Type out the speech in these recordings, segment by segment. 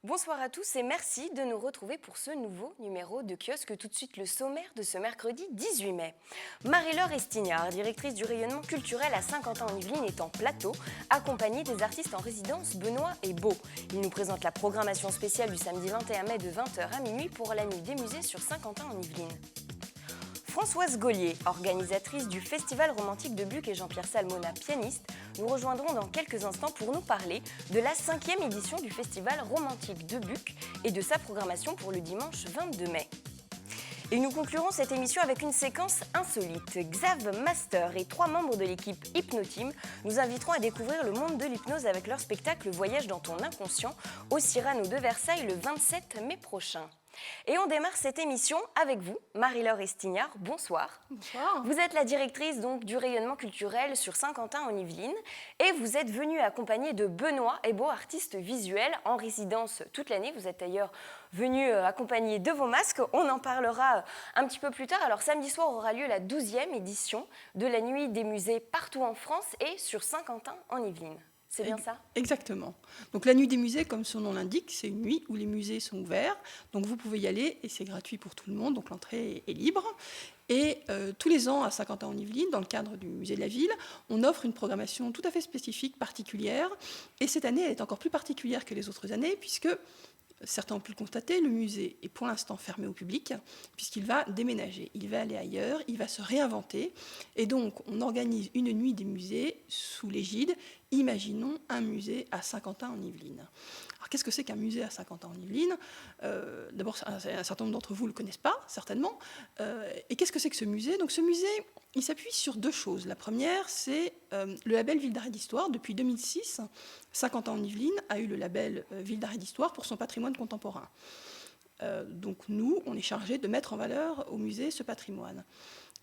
Bonsoir à tous et merci de nous retrouver pour ce nouveau numéro de Kiosque. Tout de suite le sommaire de ce mercredi 18 mai. Marie-Laure Estignard, directrice du rayonnement culturel à Saint-Quentin-en-Yvelines, est en plateau, accompagnée des artistes en résidence Benoît et Beau. Ils nous présentent la programmation spéciale du samedi 21 mai de 20h à minuit pour la nuit des musées sur Saint-Quentin-en-Yvelines. Françoise Gaulier, organisatrice du Festival romantique de Buc, et Jean-Pierre Salmona, pianiste, nous rejoindront dans quelques instants pour nous parler de la 5e édition du Festival romantique de Buc et de sa programmation pour le dimanche 22 mai. Et nous conclurons cette émission avec une séquence insolite. Xav Master et 3 membres de l'équipe Hypnoteam nous inviteront à découvrir le monde de l'hypnose avec leur spectacle Voyage dans ton inconscient au Cyrano de Versailles le 27 mai prochain. Et on démarre cette émission avec vous, Marie-Laure Estignard. Bonsoir. Bonsoir. Vous êtes la directrice donc, du rayonnement culturel sur Saint-Quentin-en-Yvelines et vous êtes venue accompagnée de Benoît et Beau, artiste visuel en résidence toute l'année. Vous êtes d'ailleurs venue accompagnée de vos masques. On en parlera un petit peu plus tard. Alors samedi soir aura lieu la 12e édition de la Nuit des musées partout en France et sur Saint-Quentin-en-Yvelines. C'est bien ça ? Exactement. Donc la nuit des musées, comme son nom l'indique, c'est une nuit où les musées sont ouverts. Donc vous pouvez y aller et c'est gratuit pour tout le monde. Donc l'entrée est libre. Et tous les ans, à Saint-Quentin-en-Yvelines, dans le cadre du musée de la ville, on offre une programmation tout à fait spécifique, particulière. Et cette année, elle est encore plus particulière que les autres années, puisque certains ont pu le constater, le musée est pour l'instant fermé au public, puisqu'il va déménager, il va aller ailleurs, il va se réinventer. Et donc, on organise une nuit des musées sous l'égide « Imaginons un musée à Saint-Quentin-en-Yvelines ». Alors, qu'est-ce que c'est qu'un musée à Saint-Quentin-en-Yvelines ? D'abord, un certain nombre d'entre vous ne le connaissent pas, certainement. Et qu'est-ce que c'est que ce musée ? Donc, ce musée, il s'appuie sur 2 choses. La première, c'est le label Ville d'art et d'histoire. Depuis 2006, Saint-Quentin-en-Yvelines a eu le label Ville d'art et d'histoire pour son patrimoine contemporain. Donc nous, on est chargé de mettre en valeur au musée ce patrimoine.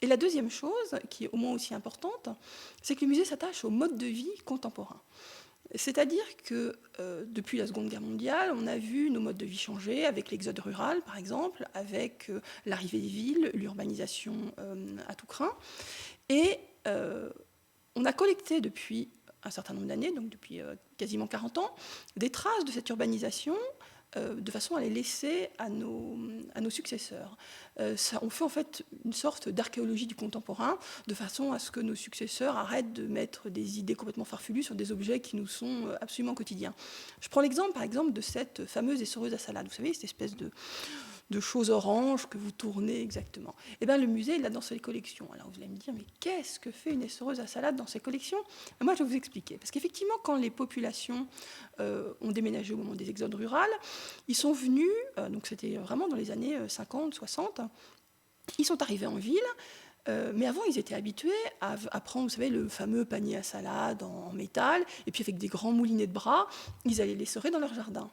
Et la deuxième chose, qui est au moins aussi importante, c'est que le musée s'attache au mode de vie contemporain. C'est-à-dire que depuis la Seconde Guerre mondiale, on a vu nos modes de vie changer avec l'exode rural, par exemple, avec l'arrivée des villes, l'urbanisation à tout crin. Et on a collecté depuis un certain nombre d'années, donc depuis quasiment 40 ans, des traces de cette urbanisation de façon à les laisser à nos successeurs. On fait en fait une sorte d'archéologie du contemporain, de façon à ce que nos successeurs arrêtent de mettre des idées complètement farfelues sur des objets qui nous sont absolument quotidiens. Je prends l'exemple, par exemple, de cette fameuse essoreuse à salade. Vous savez, cette espèce de choses oranges que vous tournez exactement. Eh bien, le musée, il l'a dans ses collections. Alors, vous allez me dire, mais qu'est-ce que fait une essoreuse à salade dans ses collections ? Et moi, je vais vous expliquer. Parce qu'effectivement, quand les populations ont déménagé au moment des exodes rurales, ils sont venus, donc c'était vraiment dans les années 50, 60, ils sont arrivés en ville, mais avant, ils étaient habitués à prendre, vous savez, le fameux panier à salade en métal, et puis avec des grands moulinets de bras, ils allaient l'essorer dans leur jardin.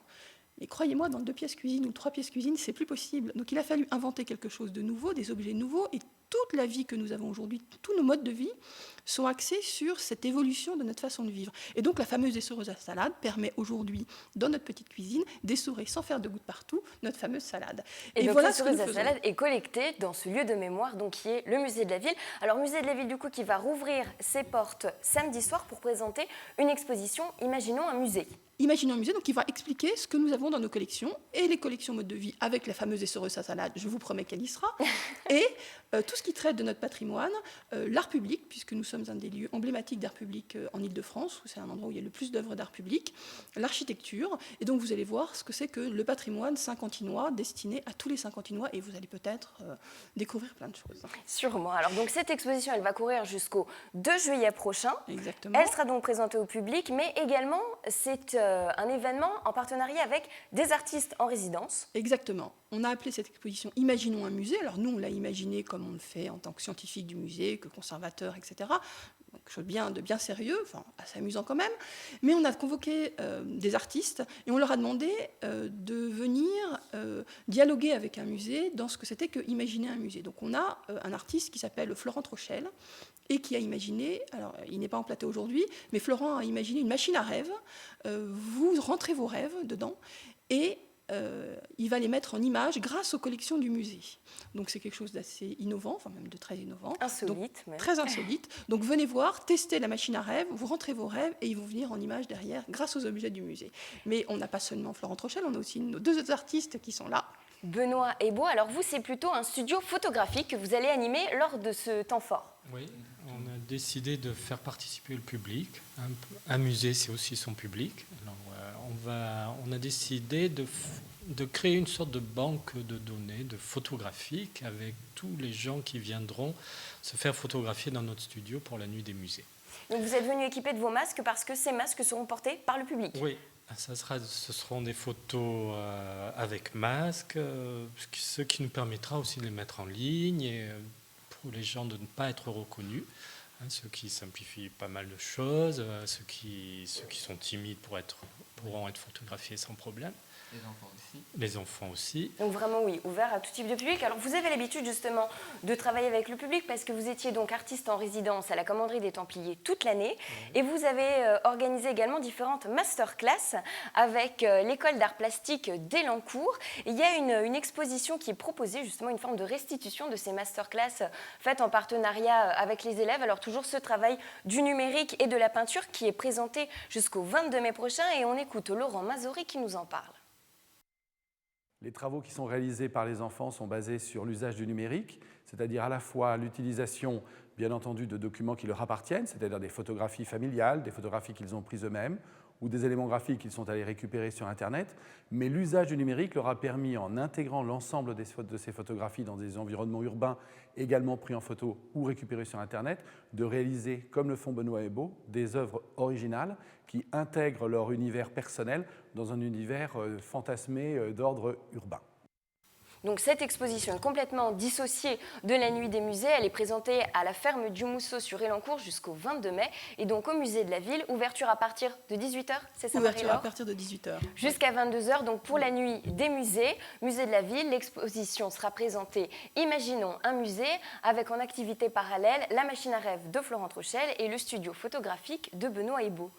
Et croyez-moi, dans 2 pièces cuisine ou 3 pièces cuisine, c'est plus possible. Donc il a fallu inventer quelque chose de nouveau, des objets nouveaux, et toute la vie que nous avons aujourd'hui, tous nos modes de vie sont axés sur cette évolution de notre façon de vivre. Et donc la fameuse essoreuse à salade permet aujourd'hui, dans notre petite cuisine, d'essorer sans faire de gouttes partout notre fameuse salade. Et donc voilà l'essoreuse à salade est collectée dans ce lieu de mémoire donc, qui est le musée de la ville. Alors musée de la ville du coup qui va rouvrir ses portes samedi soir pour présenter une exposition Imaginons un musée. Imaginons un musée, donc il va expliquer ce que nous avons dans nos collections et les collections mode de vie avec la fameuse essoreuse à salade, je vous promets qu'elle y sera, et tout ce qui traite de notre patrimoine, l'art public, puisque nous sommes un des lieux emblématiques d'art public en Île-de-France, où c'est un endroit où il y a le plus d'œuvres d'art public, l'architecture, et donc vous allez voir ce que c'est que le patrimoine saint-quentinois destiné à tous les Saint-Quentinois, et vous allez peut-être découvrir plein de choses. Sûrement. Alors donc cette exposition, elle va courir jusqu'au 2 juillet prochain. Exactement. Elle sera donc présentée au public, mais également c'est un événement en partenariat avec des artistes en résidence. Exactement. On a appelé cette exposition « Imaginons un musée ». Alors nous, on l'a imaginé comme on le fait en tant que scientifique du musée, que conservateur, etc. Quelque chose de bien sérieux, enfin assez amusant quand même. Mais on a convoqué des artistes et on leur a demandé de venir dialoguer avec un musée dans ce que c'était que imaginer un musée. Donc on a un artiste qui s'appelle Florent Trochel et qui a imaginé, alors il n'est pas en plateau aujourd'hui, mais Florent a imaginé une machine à rêves. Vous rentrez vos rêves dedans et il va les mettre en images grâce aux collections du musée. Donc c'est quelque chose d'assez innovant, enfin même de très innovant. Insolite, donc, très insolite. Donc venez voir, testez la machine à rêve, vous rentrez vos rêves et ils vont venir en images derrière grâce aux objets du musée. Mais on n'a pas seulement Florent Trochel, on a aussi nos deux autres artistes qui sont là. Benoît Hébault, alors vous, c'est plutôt un studio photographique que vous allez animer lors de ce temps fort. Oui, on a décidé de faire participer le public. Un musée, c'est aussi son public. Alors, on a décidé de créer une sorte de banque de données, de photographiques, avec tous les gens qui viendront se faire photographier dans notre studio pour la nuit des musées. Donc vous êtes venu équipé de vos masques parce que ces masques seront portés par le public. Oui. Ce seront des photos avec masque, ce qui nous permettra aussi de les mettre en ligne et pour les gens de ne pas être reconnus, ce qui simplifie pas mal de choses, ceux qui sont timides pourront être photographiés sans problème. Les enfants aussi. Les enfants aussi. Donc vraiment oui, ouvert à tout type de public. Alors vous avez l'habitude justement de travailler avec le public parce que vous étiez donc artiste en résidence à la Commanderie des Templiers toute l'année et vous avez organisé également différentes masterclass avec l'école d'art plastique d'Elancourt. Il y a une exposition qui est proposée, justement une forme de restitution de ces masterclass faites en partenariat avec les élèves. Alors toujours ce travail du numérique et de la peinture qui est présenté jusqu'au 22 mai prochain et on écoute Laurent Mazori qui nous en parle. Les travaux qui sont réalisés par les enfants sont basés sur l'usage du numérique, c'est-à-dire à la fois l'utilisation, bien entendu, de documents qui leur appartiennent, c'est-à-dire des photographies familiales, des photographies qu'ils ont prises eux-mêmes, ou des éléments graphiques qu'ils sont allés récupérer sur Internet. Mais l'usage du numérique leur a permis, en intégrant l'ensemble de ces photographies dans des environnements urbains également pris en photo ou récupérés sur Internet, de réaliser, comme le font Benoît Hébault, des œuvres originales qui intègrent leur univers personnel dans un univers fantasmé d'ordre urbain. Donc cette exposition est complètement dissociée de la nuit des musées. Elle est présentée à la ferme du Mousseau sur Elancourt jusqu'au 22 mai et donc au musée de la ville. Ouverture à partir de 18h, c'est ça Marie-Laure ? Ouverture à partir de 18h. Jusqu'à 22h, donc pour la nuit des musées. Musée de la ville, l'exposition sera présentée Imaginons un musée avec en activité parallèle la machine à rêve de Florent Trochel et le studio photographique de Benoît Hébault.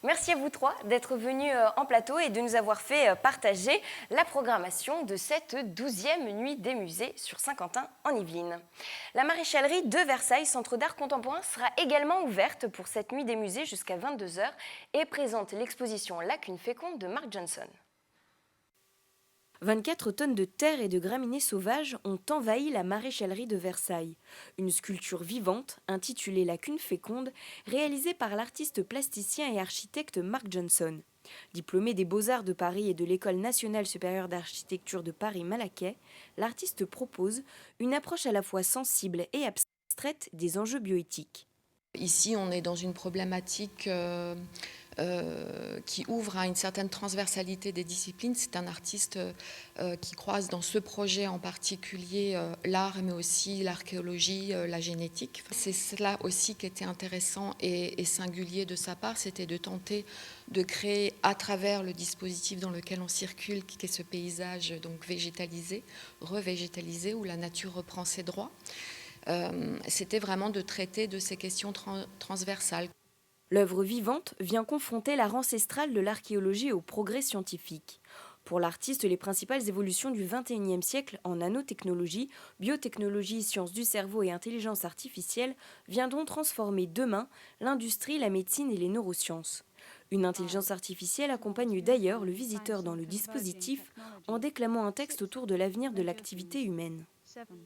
Merci à vous trois d'être venus en plateau et de nous avoir fait partager la programmation de cette 12e nuit des musées sur Saint-Quentin en Yvelines. La maréchalerie de Versailles, centre d'art contemporain, sera également ouverte pour cette nuit des musées jusqu'à 22h et présente l'exposition Lacune féconde de Mark Johnson. 24 tonnes de terre et de graminées sauvages ont envahi la maréchalerie de Versailles. Une sculpture vivante, intitulée Lacune féconde, réalisée par l'artiste plasticien et architecte Mark Johnson. Diplômé des Beaux-Arts de Paris et de l'École nationale supérieure d'architecture de Paris-Malaquais, l'artiste propose une approche à la fois sensible et abstraite des enjeux bioéthiques. Ici, on est dans une problématique qui ouvre à une certaine transversalité des disciplines. C'est un artiste qui croise dans ce projet en particulier l'art, mais aussi l'archéologie, la génétique. C'est cela aussi qui était intéressant et singulier de sa part, c'était de tenter de créer à travers le dispositif dans lequel on circule, qui est ce paysage donc végétalisé, revégétalisé, où la nature reprend ses droits. C'était vraiment de traiter de ces questions transversales. L'œuvre vivante vient confronter l'art ancestral de l'archéologie au progrès scientifique. Pour l'artiste, les principales évolutions du XXIe siècle en nanotechnologie, biotechnologie, sciences du cerveau et intelligence artificielle viendront transformer demain l'industrie, la médecine et les neurosciences. Une intelligence artificielle accompagne d'ailleurs le visiteur dans le dispositif en déclamant un texte autour de l'avenir de l'activité humaine.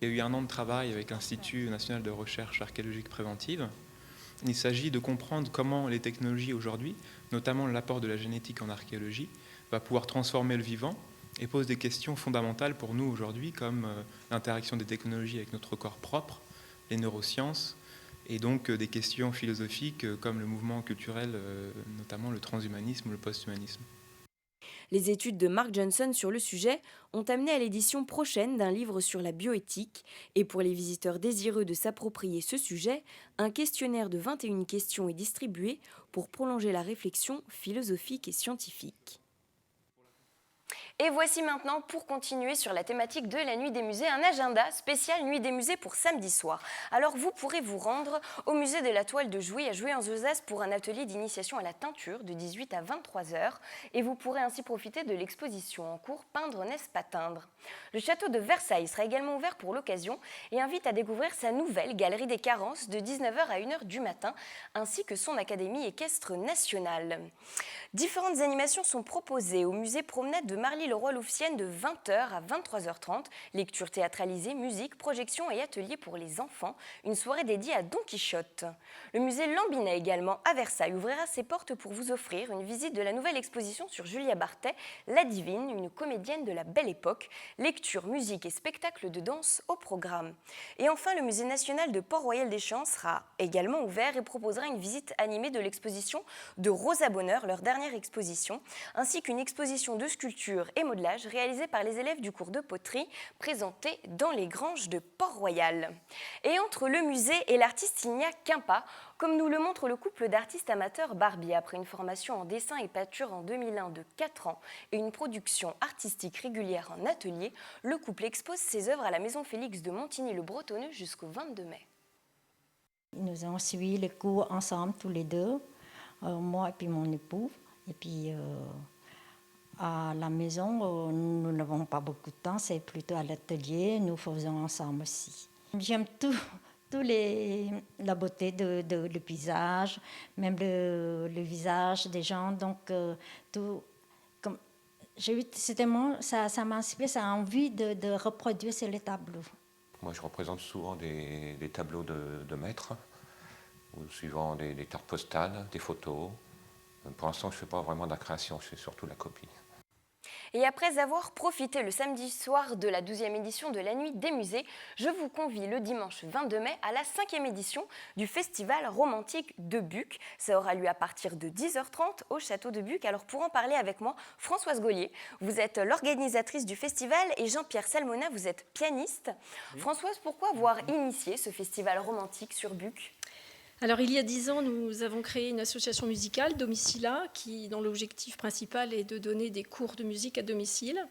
Il y a eu 1 an de travail avec l'Institut national de recherche archéologique préventive. Il s'agit de comprendre comment les technologies aujourd'hui, notamment l'apport de la génétique en archéologie, va pouvoir transformer le vivant et pose des questions fondamentales pour nous aujourd'hui, comme l'interaction des technologies avec notre corps propre, les neurosciences, et donc des questions philosophiques comme le mouvement culturel, notamment le transhumanisme ou le posthumanisme. Les études de Mark Johnson sur le sujet ont amené à l'édition prochaine d'un livre sur la bioéthique et pour les visiteurs désireux de s'approprier ce sujet, un questionnaire de 21 questions est distribué pour prolonger la réflexion philosophique et scientifique. Et voici maintenant, pour continuer sur la thématique de la Nuit des Musées, un agenda spécial Nuit des Musées pour samedi soir. Alors vous pourrez vous rendre au musée de la toile de Jouy à Jouy-en-Josas pour un atelier d'initiation à la teinture de 18 à 23 heures et vous pourrez ainsi profiter de l'exposition en cours Peindre n'est-ce pas teindre. Le château de Versailles sera également ouvert pour l'occasion et invite à découvrir sa nouvelle galerie des carences de 19h à 1h du matin ainsi que son académie équestre nationale. Différentes animations sont proposées au musée Promenade de Marly-le-Roi-Louvciennes de 20h à 23h30, lecture théâtralisée, musique, projection et ateliers pour les enfants, une soirée dédiée à Don Quichotte. Le musée Lambinet également à Versailles ouvrira ses portes pour vous offrir une visite de la nouvelle exposition sur Julia Bartet, La Divine, une comédienne de la Belle Époque, lecture, musique et spectacle de danse au programme. Et enfin, le musée national de Port-Royal des Champs sera également ouvert et proposera une visite animée de l'exposition de Rosa Bonheur, leur dernière exposition, ainsi qu'une exposition de sculpture et modelage réalisée par les élèves du cours de poterie présentée dans les granges de Port-Royal. Et entre le musée et l'artiste, il n'y a qu'un pas, comme nous le montre le couple d'artistes amateurs Barbie. Après une formation en dessin et peinture en 2001 de 4 ans et une production artistique régulière en atelier, le couple expose ses œuvres à la Maison Félix de Montigny-le-Bretonneux jusqu'au 22 mai. Nous avons suivi les cours ensemble, tous les deux, moi et puis mon époux. Et puis à la maison, nous n'avons pas beaucoup de temps, c'est plutôt à l'atelier, nous faisons ensemble aussi. J'aime tout la beauté le paysage, même le visage des gens, donc tout. Ça m'a inspiré, ça a envie de reproduire sur les tableaux. Moi, je représente souvent des tableaux de maîtres, ou suivant des cartes postales, des photos. Pour l'instant, je ne fais pas vraiment de la création, je fais surtout la copie. Et après avoir profité le samedi soir de la 12e édition de la Nuit des Musées, je vous convie le dimanche 22 mai à la 5e édition du Festival romantique de Buc. Ça aura lieu à partir de 10h30 au château de Buc. Alors pour en parler avec moi, Françoise Gaulier, vous êtes l'organisatrice du festival et Jean-Pierre Salmona, vous êtes pianiste. Oui. Françoise, pourquoi avoir initié ce festival romantique sur Buc ? Alors, il y a 10 ans, nous avons créé une association musicale, Domicila, dont l'objectif principal est de donner des cours de musique à domicile.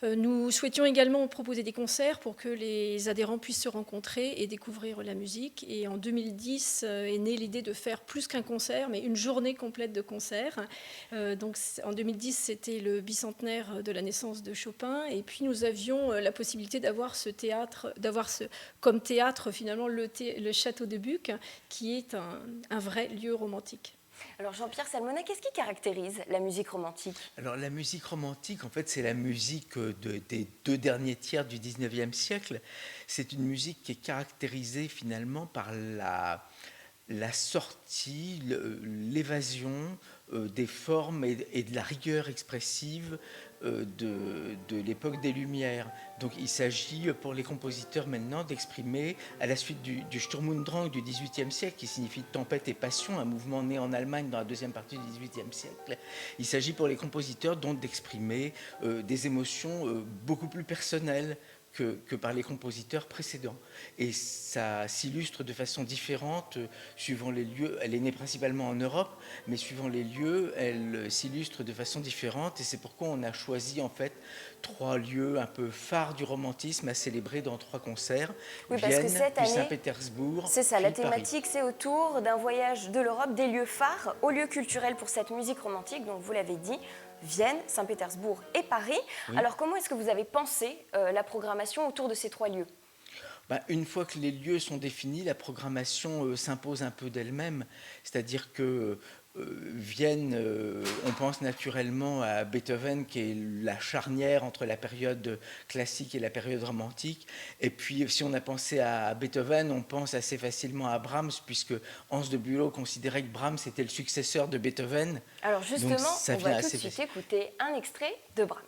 Nous souhaitions également proposer des concerts pour que les adhérents puissent se rencontrer et découvrir la musique. Et en 2010 est née l'idée de faire plus qu'un concert, mais une journée complète de concerts. Donc, en 2010, c'était le bicentenaire de la naissance de Chopin. Et puis, nous avions la possibilité d'avoir comme théâtre, finalement, le château de Buc, qui est un vrai lieu romantique. Alors Jean-Pierre Salmona, qu'est-ce qui caractérise la musique romantique ? Alors la musique romantique, en fait, c'est la musique des 2 derniers tiers du 19e siècle. C'est une musique qui est caractérisée finalement par la sortie, l'évasion des formes et de la rigueur expressive de l'époque des Lumières. Donc il s'agit pour les compositeurs maintenant d'exprimer, à la suite du Sturm und Drang du XVIIIe siècle, qui signifie tempête et passion, un mouvement né en Allemagne dans la deuxième partie du XVIIIe siècle, il s'agit pour les compositeurs donc d'exprimer des émotions beaucoup plus personnelles que par les compositeurs précédents. Et ça s'illustre de façon différente suivant les lieux. Elle est née principalement en Europe, mais suivant les lieux, elle s'illustre de façon différente. Et c'est pourquoi on a choisi en fait 3 lieux un peu phares du romantisme à célébrer dans 3 concerts. Oui, parce Vienne, que cette puis année, Saint-Pétersbourg. c'est ça, la puis thématique, Paris. c'est autour d'un voyage de l'Europe, des lieux phares, aux lieux culturels pour cette musique romantique, donc vous l'avez dit, Vienne, Saint-Pétersbourg et Paris. Oui. Alors comment est-ce que vous avez pensé la programmation autour de ces 3 lieux ? Une fois que les lieux sont définis, la programmation s'impose un peu d'elle-même. C'est-à-dire que Vienne, on pense naturellement à Beethoven, qui est la charnière entre la période classique et la période romantique. Et puis, si on a pensé à Beethoven, on pense assez facilement à Brahms, puisque Hans de Bülow considérait que Brahms était le successeur de Beethoven. Alors justement, on va tout de suite écouter un extrait de Brahms.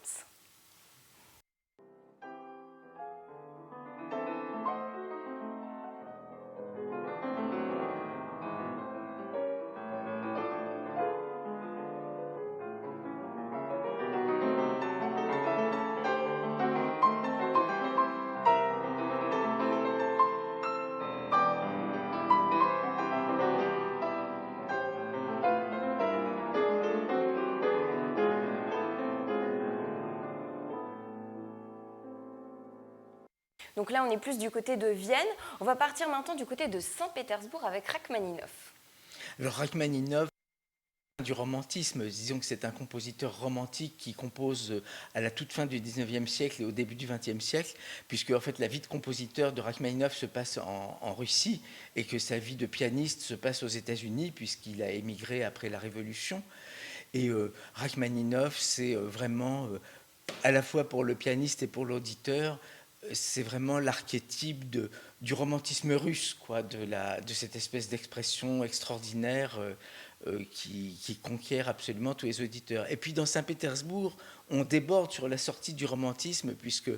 Donc là, on est plus du côté de Vienne. On va partir maintenant du côté de Saint-Pétersbourg avec Rachmaninov. Alors Rachmaninov, du romantisme, disons que c'est un compositeur romantique qui compose à la toute fin du 19e siècle et au début du 20e siècle, puisque en fait la vie de compositeur de Rachmaninov se passe en Russie et que sa vie de pianiste se passe aux États-Unis puisqu'il a émigré après la Révolution. Et Rachmaninov, c'est vraiment, à la fois pour le pianiste et pour l'auditeur, c'est vraiment l'archétype du romantisme russe, quoi, de cette espèce d'expression extraordinaire qui conquiert absolument tous les auditeurs. Et puis dans Saint-Pétersbourg, on déborde sur la sortie du romantisme, puisque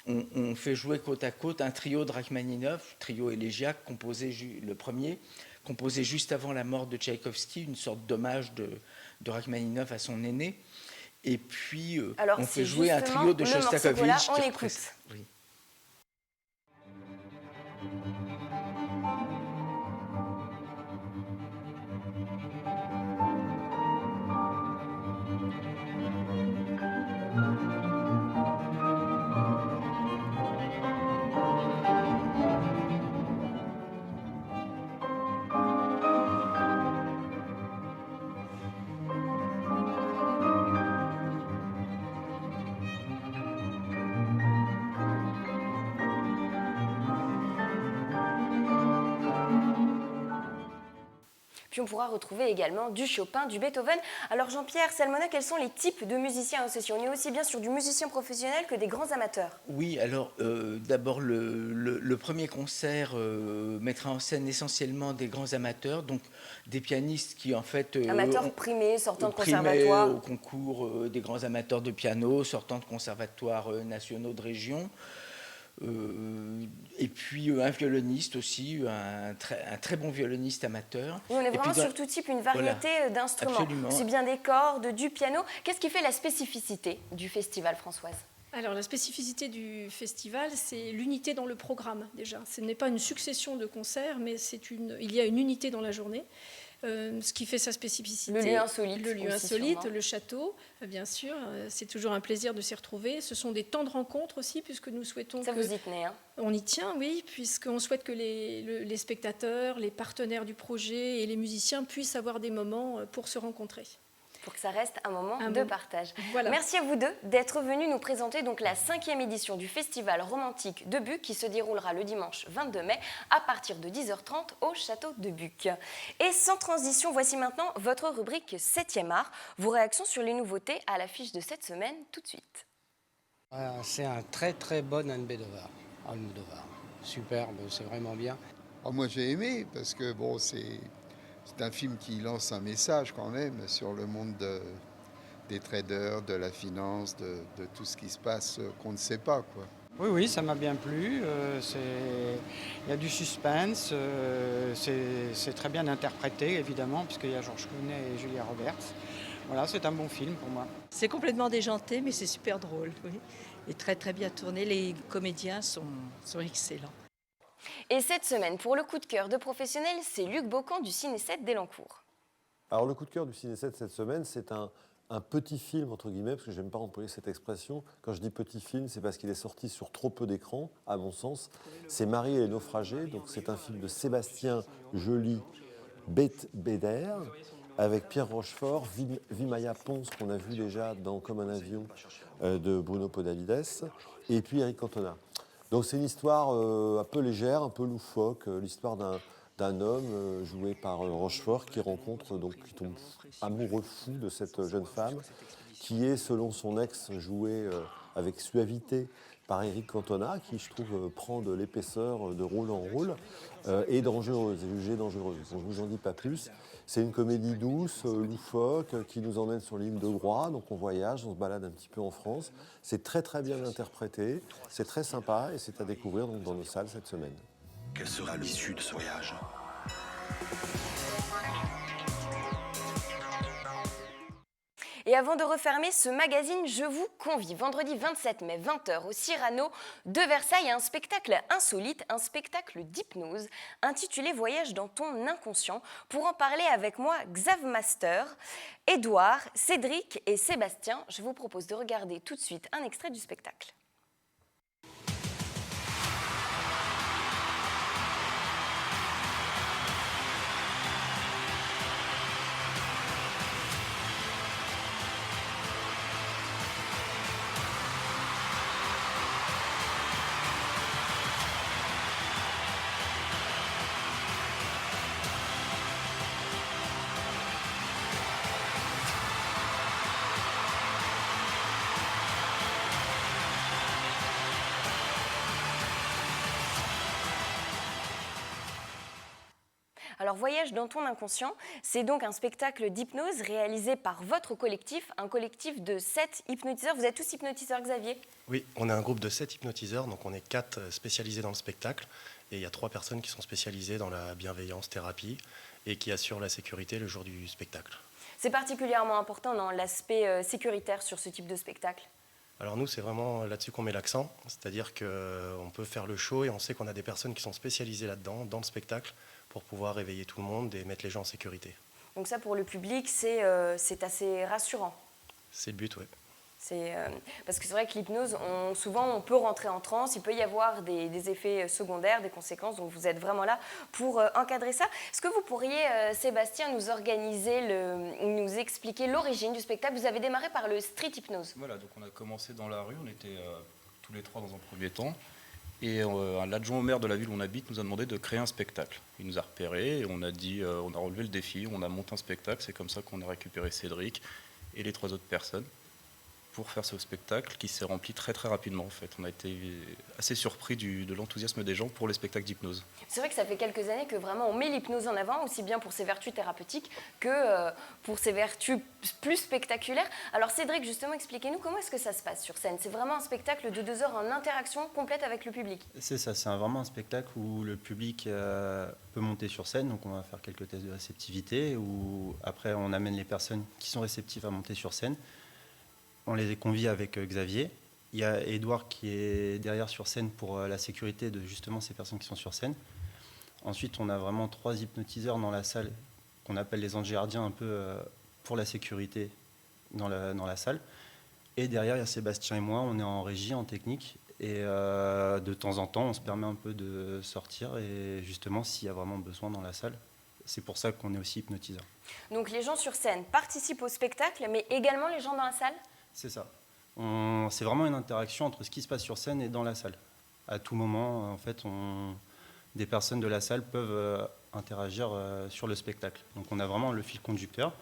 on fait jouer côte à côte un trio de Rachmaninov, trio élégiaque, le premier, composé juste avant la mort de Tchaïkovski, une sorte d'hommage de Rachmaninov à son aîné. Et puis alors, on fait jouer un trio de Shostakovich. On écoute. Oui. Puis on pourra retrouver également du Chopin, du Beethoven. Alors Jean-Pierre Salmona, quels sont les types de musiciens associés? On est aussi bien sur du musicien professionnel que des grands amateurs. Oui, alors d'abord le premier concert mettra en scène essentiellement des grands amateurs, donc des pianistes qui en fait... amateurs primés, sortant de conservatoire. Au concours des grands amateurs de piano, sortant de conservatoires nationaux de région. Et puis un violoniste aussi, un très bon violoniste amateur. Oui, on est vraiment sur tout type, une variété d'instruments. Absolument. C'est bien des cordes, du piano. Qu'est-ce qui fait la spécificité du festival, Françoise? Alors la spécificité du festival, c'est l'unité dans le programme déjà. Ce n'est pas une succession de concerts, mais il y a une unité dans la journée. Ce qui fait sa spécificité. Le lieu insolite. Le lieu insolite, le château, bien sûr. C'est toujours un plaisir de s'y retrouver. Ce sont des temps de rencontre aussi, puisque nous souhaitons Ça, vous y tenez, hein? On y tient, oui, puisqu'on souhaite que les spectateurs, les partenaires du projet et les musiciens puissent avoir des moments pour se rencontrer. Pour que ça reste un moment de partage. Voilà. Merci à vous deux d'être venus nous présenter donc la 5e édition du Festival romantique de Buc qui se déroulera le dimanche 22 mai à partir de 10h30 au château de Buc. Et sans transition, voici maintenant votre rubrique 7e art. Vos réactions sur les nouveautés à l'affiche de cette semaine tout de suite. C'est un très très bon Almodovar. Superbe, c'est vraiment bien. Oh, moi j'ai aimé parce que bon, c'est un film qui lance un message quand même sur le monde des traders, de la finance, de tout ce qui se passe qu'on ne sait pas, quoi. Oui, ça m'a bien plu. Il y a du suspense. C'est très bien interprété, évidemment, puisqu'il y a Georges Clooney et Julia Roberts. Voilà, c'est un bon film pour moi. C'est complètement déjanté, mais c'est super drôle. Oui. Et très très bien tourné. Les comédiens sont excellents. Et cette semaine, pour le coup de cœur de professionnels, c'est Luc Beaucamp du Ciné 7 d'Elancourt. Alors le coup de cœur du Ciné 7 cette semaine, c'est un petit film, entre guillemets, parce que je n'aime pas employer cette expression. Quand je dis petit film, c'est parce qu'il est sorti sur trop peu d'écrans, à mon sens. C'est Marie et les naufragés, donc c'est un film de Sébastien Joly Beder, avec Pierre Rochefort, Vimaya Pons, qu'on a vu déjà dans Comme un avion de Bruno Podalides, et puis Eric Cantona. Donc c'est une histoire un peu légère, un peu loufoque, l'histoire d'un homme joué par Rochefort qui tombe amoureux fou de cette jeune femme qui est, selon son ex, jouée avec suavité par Eric Cantona, qui, je trouve, prend de l'épaisseur de rôle en rôle, et dangereuse, et jugée dangereuse. Donc, je ne vous en dis pas plus. C'est une comédie douce, loufoque, qui nous emmène sur l'île de Groix. Donc on voyage, on se balade un petit peu en France. C'est très très bien interprété, c'est très sympa, et c'est à découvrir donc, dans nos salles cette semaine. Quelle sera l'issue de ce voyage ? Et avant de refermer ce magazine, je vous convie vendredi 27 mai 20h au Cyrano de Versailles à un spectacle insolite, un spectacle d'hypnose intitulé Voyage dans ton inconscient. Pour en parler avec moi, Xav Master, Édouard, Cédric et Sébastien, je vous propose de regarder tout de suite un extrait du spectacle. Alors Voyage dans ton inconscient, c'est donc un spectacle d'hypnose réalisé par votre collectif, un collectif de 7 hypnotiseurs. Vous êtes tous hypnotiseurs, Xavier? Oui, on est un groupe de 7 hypnotiseurs, donc on est 4 spécialisés dans le spectacle, et il y a 3 personnes qui sont spécialisées dans la bienveillance, thérapie, et qui assurent la sécurité le jour du spectacle. C'est particulièrement important dans l'aspect sécuritaire sur ce type de spectacle. Alors nous, c'est vraiment là-dessus qu'on met l'accent, c'est-à-dire qu'on peut faire le show et on sait qu'on a des personnes qui sont spécialisées là-dedans, dans le spectacle, pour pouvoir réveiller tout le monde et mettre les gens en sécurité. Donc ça, pour le public, c'est assez rassurant. C'est le but, oui. Parce que c'est vrai que l'hypnose, souvent on peut rentrer en transe, il peut y avoir des effets secondaires, des conséquences, donc vous êtes vraiment là pour encadrer ça. Est-ce que vous pourriez, Sébastien, nous expliquer l'origine du spectacle? Vous avez démarré par le street hypnose. Voilà, donc on a commencé dans la rue, on était tous les 3 dans un premier temps, et l'adjoint au maire de la ville où on habite nous a demandé de créer un spectacle. Il nous a repérés et on a relevé le défi, on a monté un spectacle, c'est comme ça qu'on a récupéré Cédric et les 3 autres personnes pour faire ce spectacle qui s'est rempli très très rapidement en fait. On a été assez surpris de l'enthousiasme des gens pour les spectacles d'hypnose. C'est vrai que ça fait quelques années que vraiment on met l'hypnose en avant, aussi bien pour ses vertus thérapeutiques que pour ses vertus plus spectaculaires. Alors Cédric, justement, expliquez-nous comment est-ce que ça se passe sur scène? C'est vraiment un spectacle de 2 heures en interaction complète avec le public? C'est ça, c'est vraiment un spectacle où le public peut monter sur scène, donc on va faire quelques tests de réceptivité, où après on amène les personnes qui sont réceptives à monter sur scène. On les convie avec Xavier. Il y a Édouard qui est derrière sur scène pour la sécurité de justement ces personnes qui sont sur scène. Ensuite, on a vraiment 3 hypnotiseurs dans la salle qu'on appelle les anges gardiens un peu pour la sécurité dans la salle. Et derrière, il y a Sébastien et moi, on est en régie, en technique. Et de temps en temps, on se permet un peu de sortir et justement s'il y a vraiment besoin dans la salle. C'est pour ça qu'on est aussi hypnotiseur. Donc les gens sur scène participent au spectacle, mais également les gens dans la salle? C'est ça. C'est vraiment une interaction entre ce qui se passe sur scène et dans la salle. À tout moment, en fait, des personnes de la salle peuvent interagir sur le spectacle. Donc on a vraiment le fil conducteur,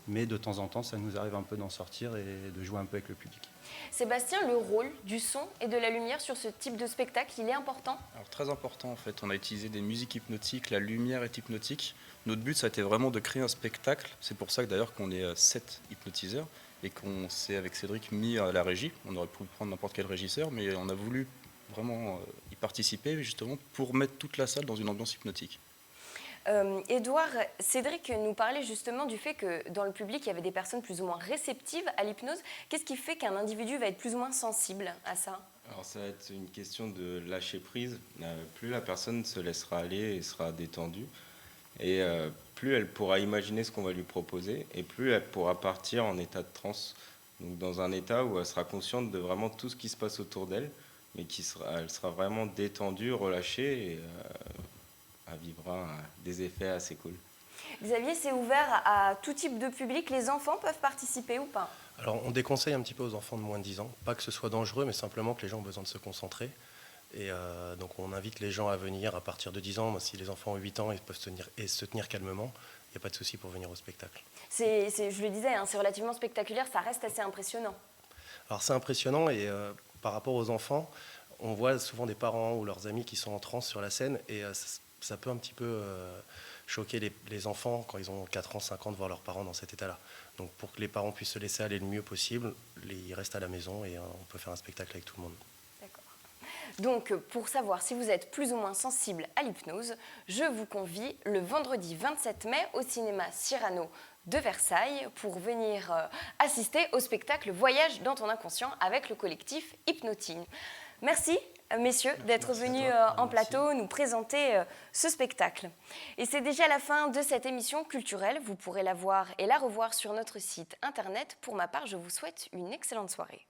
mais de temps en temps, ça nous arrive un peu d'en sortir et de jouer un peu avec le public. Sébastien, le rôle du son et de la lumière sur ce type de spectacle, il est important? Alors très important en fait, on a utilisé des musiques hypnotiques, la lumière est hypnotique. Notre but, ça a été vraiment de créer un spectacle. C'est pour ça que d'ailleurs qu'on est 7 hypnotiseurs et qu'on s'est avec Cédric mis à la régie. On aurait pu prendre n'importe quel régisseur, mais on a voulu vraiment y participer justement pour mettre toute la salle dans une ambiance hypnotique. Édouard, Cédric nous parlait justement du fait que dans le public, il y avait des personnes plus ou moins réceptives à l'hypnose. Qu'est-ce qui fait qu'un individu va être plus ou moins sensible à ça? Alors ça va être une question de lâcher prise. Plus la personne se laissera aller et sera détendue, et plus elle pourra imaginer ce qu'on va lui proposer, et plus elle pourra partir en état de transe, donc dans un état où elle sera consciente de vraiment tout ce qui se passe autour d'elle, mais elle sera vraiment détendue, relâchée, et elle vivra des effets assez cool. Xavier, c'est ouvert à tout type de public. Les enfants peuvent participer ou pas? Alors on déconseille un petit peu aux enfants de moins de 10 ans, pas que ce soit dangereux, mais simplement que les gens ont besoin de se concentrer. Et donc on invite les gens à venir à partir de 10 ans. Moi, si les enfants ont 8 ans, ils peuvent se tenir calmement. Il n'y a pas de souci pour venir au spectacle. Je le disais, c'est relativement spectaculaire, ça reste assez impressionnant. Alors c'est impressionnant et par rapport aux enfants, on voit souvent des parents ou leurs amis qui sont en transe sur la scène et ça peut un petit peu choquer les enfants quand ils ont 4 ans, 5 ans de voir leurs parents dans cet état-là. Donc pour que les parents puissent se laisser aller le mieux possible, ils restent à la maison et on peut faire un spectacle avec tout le monde. Donc, pour savoir si vous êtes plus ou moins sensible à l'hypnose, je vous convie le vendredi 27 mai au cinéma Cyrano de Versailles pour venir assister au spectacle Voyage dans ton inconscient avec le collectif Hypnotine. Merci, messieurs, d'être venus en plateau nous présenter ce spectacle. Et c'est déjà la fin de cette émission culturelle. Vous pourrez la voir et la revoir sur notre site internet. Pour ma part, je vous souhaite une excellente soirée.